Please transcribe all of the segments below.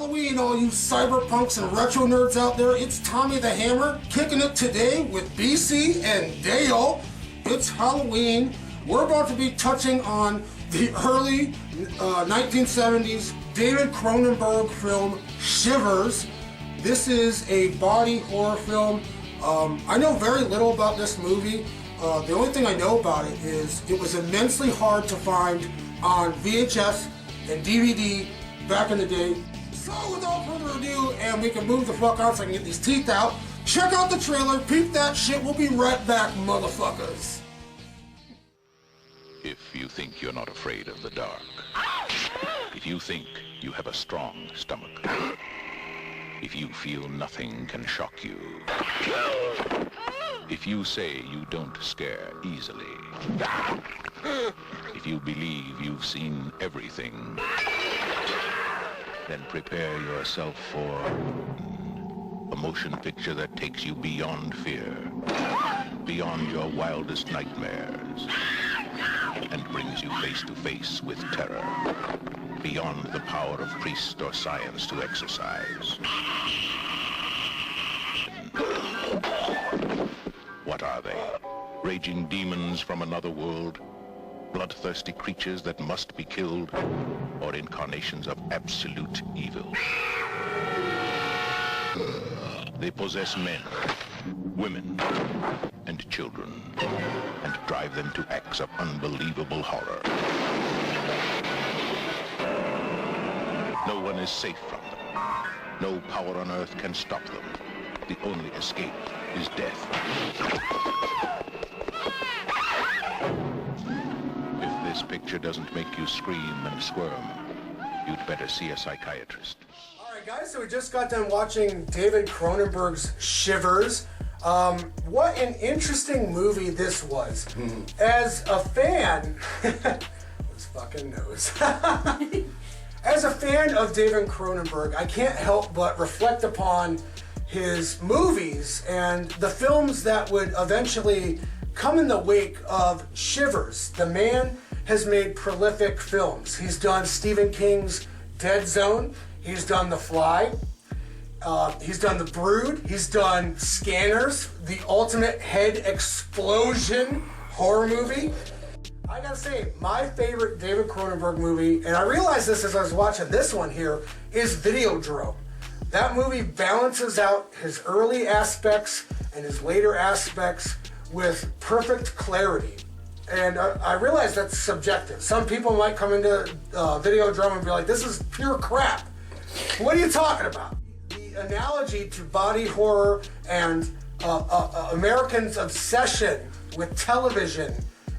Halloween, all you cyberpunks and retro nerds out there. It's Tommy the Hammer, kicking it today with Bee Cee and Dale. It's Halloween. We're about to be touching on the early 1970s David Cronenberg film, Shivers. This is a body horror film. I know very little about this movie. The only thing I know about it is it was immensely hard to find on VHS and DVD back in the day. So without further ado, and we can move the fuck on so I can get these teeth out, check out the trailer, peep that shit, we'll be right back, motherfuckers. If you think you're not afraid of the dark, if you think you have a strong stomach, if you feel nothing can shock you, if you say you don't scare easily, if you believe you've seen everything, then prepare yourself for a motion picture that takes you beyond fear, beyond your wildest nightmares, and brings you face to face with terror, beyond the power of priest or science to exorcise. What are they? Raging demons from another world? Bloodthirsty creatures that must be killed? Or incarnations of absolute evil? They possess men, women, and children, and drive them to acts of unbelievable horror. No one is safe from them. No power on earth can stop them. The only escape is death. If this picture doesn't make you scream and squirm, you'd better see a psychiatrist. Alright guys, so we just got done watching David Cronenberg's Shivers. What an interesting movie this was. As a fan, this fucking nose. As a fan of David Cronenberg, I can't help but reflect upon his movies and the films that would eventually come in the wake of Shivers. The man has made prolific films. He's done Stephen King's Dead Zone. He's done The Fly. He's done The Brood. He's done Scanners, the ultimate head explosion horror movie. I gotta say, my favorite David Cronenberg movie, and I realized this as I was watching this one here, is Videodrome. That movie balances out his early aspects and his later aspects with perfect clarity. And I realize that's subjective. Some people might come into Videodrome and be like, this is pure crap. What are you talking about? The analogy to body horror and Americans' obsession with television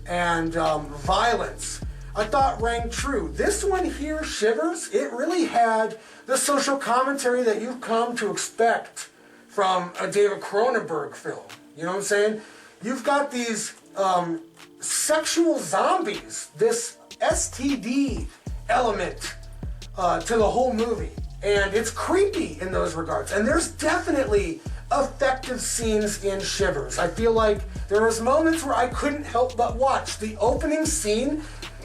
and violence, I thought rang true. This one here, Shivers, it really had the social commentary that you've come to expect from a David Cronenberg film. You know what I'm saying? You've got these sexual zombies, this STD element to the whole movie. And it's creepy in those regards. And there's definitely effective scenes in Shivers. I feel like there was moments where I couldn't help but watch. The opening scene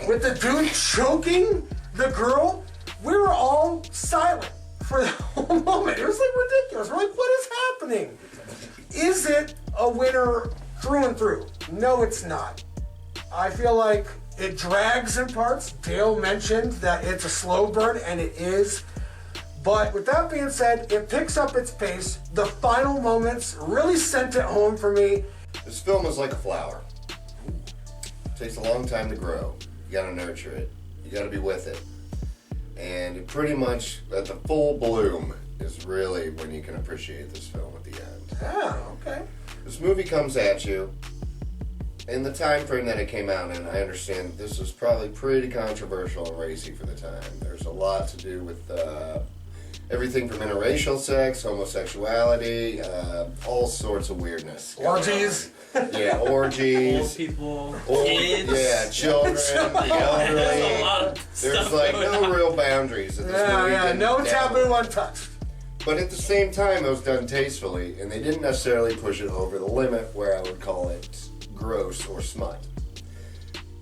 with the dude choking the girl, we were all silent for the whole moment. It was like ridiculous. We're like, what is happening? Is it a winner through and through? No, it's not. I feel like it drags in parts. Dale mentioned that it's a slow burn, and it is. But with that being said, it picks up its pace. The final moments really sent it home for me. This film is like a flower. It takes a long time to grow. You gotta nurture it. You gotta be with it. And it pretty much, at the full bloom, is really when you can appreciate this film at the end. Oh, okay. This movie comes at you in the time frame that it came out in. I understand this was probably pretty controversial and racy for the time. There's a lot to do with everything from interracial sex, homosexuality, all sorts of weirdness. Orgies. Yeah, orgies. Old people, kids. Yeah, children, the elderly. There's like no real boundaries. That this movie didn't no taboo dabble. untouched. But at the same time, it was done tastefully, and they didn't necessarily push it over the limit where I would call it gross or smut.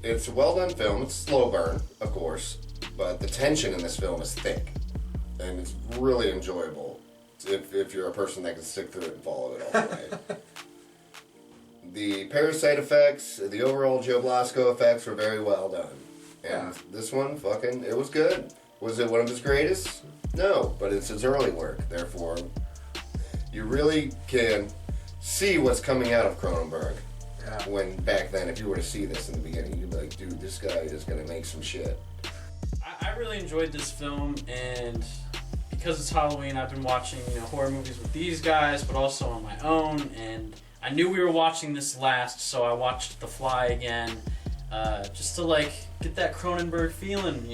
It's a well done film. It's a slow burn, of course, but the tension in this film is thick. and it's really enjoyable if you're a person that can stick through it and follow it all the way. The parasite effects, the overall Joe Blasco effects were very well done. And this one, it was good. Was it one of his greatest? No, but it's his early work. Therefore, you really can see what's coming out of Cronenberg. Yeah. When back then, if you were to see this in the beginning, you'd be like, dude, this guy is going to make some shit. I really enjoyed this film, and because it's Halloween, I've been watching horror movies with these guys, but also on my own, and I knew we were watching this last, so I watched The Fly again, just to get that Cronenberg feeling,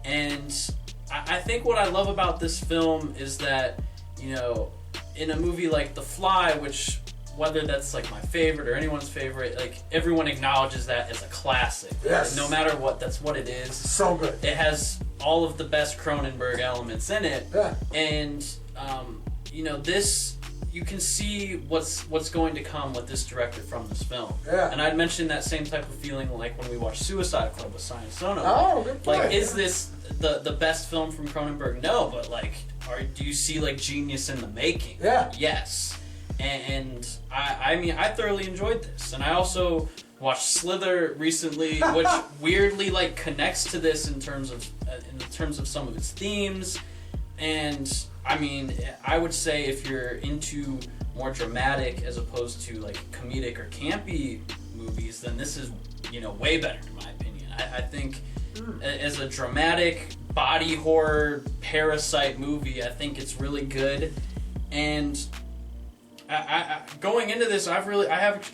And I think what I love about this film is that, in a movie like The Fly, which whether that's my favorite or anyone's favorite, everyone acknowledges that as a classic. Yes. No matter what, that's what it is. So good. It has all of the best Cronenberg elements in it. Yeah. And this, you can see what's going to come with this director from this film. Yeah. And I'd mentioned that same type of feeling when we watched Suicide Club with Sion Sono. Oh, good point. Is this the best film from Cronenberg? No, but do you see genius in the making? Yeah. Yes. And I thoroughly enjoyed this. And I also watched Slither recently, which weirdly connects to this in terms of some of its themes. And I would say if you're into more dramatic as opposed to comedic or campy movies, then this is way better in my opinion. I think as a dramatic body horror parasite movie, I think it's really good. And I going into this, I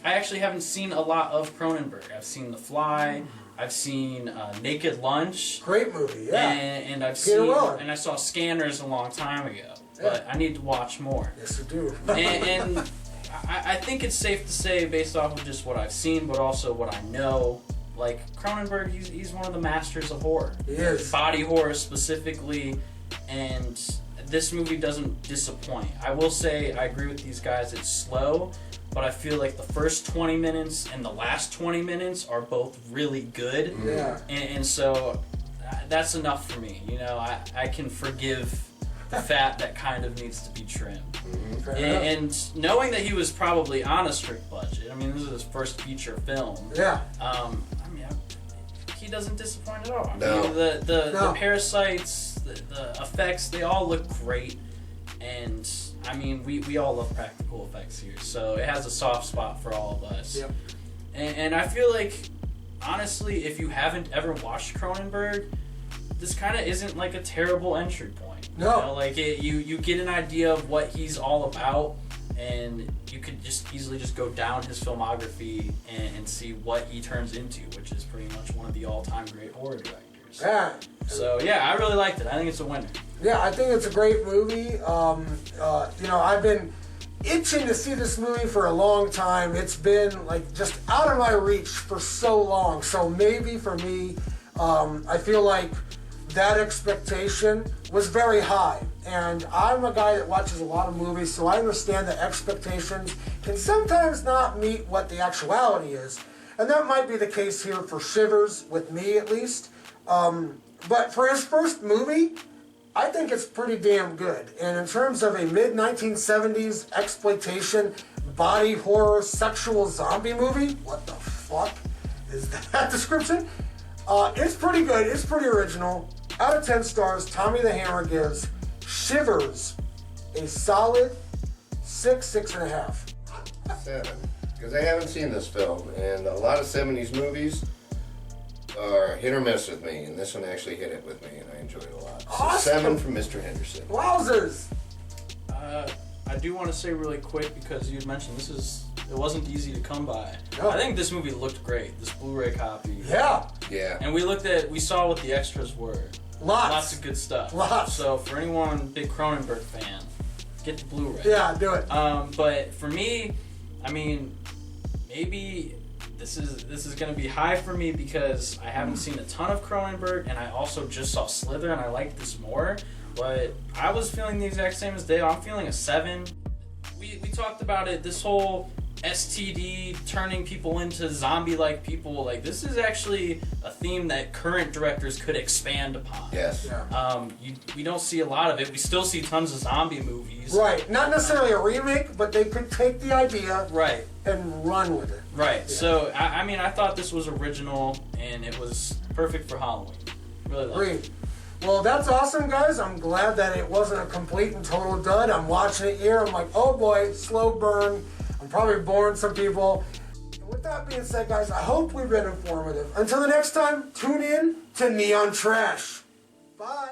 actually haven't seen a lot of Cronenberg. I've seen The Fly. I've seen Naked Lunch. Great movie, yeah. And I saw Scanners a long time ago. But I need to watch more. Yes, you do. and I think it's safe to say, based off of just what I've seen, but also what I know, Cronenberg, he's one of the masters of horror. He is. Body horror specifically, and this movie doesn't disappoint. I will say, I agree with these guys, it's slow, but I feel the first 20 minutes and the last 20 minutes are both really good. Yeah. And so that's enough for me. I can forgive the fat that kind of needs to be trimmed. Mm-hmm. And knowing that he was probably on a strict budget, this is his first feature film. Yeah. He doesn't disappoint at all. No. The parasites, the effects, they all look great. And we all love practical effects here, so it has a soft spot for all of us. Yep. And I feel honestly, if you haven't ever watched Cronenberg, this kind of isn't a terrible entry point. No. You get an idea of what he's all about, and you could just easily just go down his filmography and see what he turns into, which is pretty much one of the all-time great horror directors. Yeah. So yeah, I really liked it. I think it's a winner. Yeah, I think it's a great movie. I've been itching to see this movie for a long time. It's been just out of my reach for so long. So maybe for me, I feel that expectation was very high. And I'm a guy that watches a lot of movies, so I understand that expectations can sometimes not meet what the actuality is. And that might be the case here for Shivers, with me at least. But for his first movie, I think it's pretty damn good. And in terms of a mid-1970s exploitation, body horror, sexual zombie movie, what the fuck is that description? It's pretty good. It's pretty original. Out of 10 stars, Tommy the Hammer gives Shivers a solid 6.5. 7. Because I haven't seen this film, and a lot of 70s movies are hit or miss with me, and this one actually hit it with me, and I enjoyed it a lot. So Awesome. 7 from Mr. Henderson. Wowzers! I do want to say really quick, because you mentioned it wasn't easy to come by. No. I think this movie looked great, this Blu-ray copy. Yeah. Yeah. And we saw what the extras were. Lots of good stuff. Lots. So for anyone big Cronenberg fan, get the Blu-ray. Yeah, do it. But for me, maybe this is going to be high for me because I haven't seen a ton of Cronenberg, and I also just saw Slither, and I liked this more. But I was feeling the exact same as Dave. I'm feeling a 7. We talked about it. This whole STD turning people into zombie-like people. Like, this is actually a theme that current directors could expand upon. Yes. Yeah. We don't see a lot of it. We still see tons of zombie movies. Right. Not necessarily a remake, but they could take the idea Right. and run with it. Right. Yeah. So, I mean, I thought this was original, and it was perfect for Halloween. Really loved it. Agreed. Well, that's awesome, guys. I'm glad that it wasn't a complete and total dud. I'm watching it here. I'm like, oh boy, slow burn. I'm probably boring some people. And with that being said, guys, I hope we've been informative. Until the next time, tune in to Neon Trash. Bye.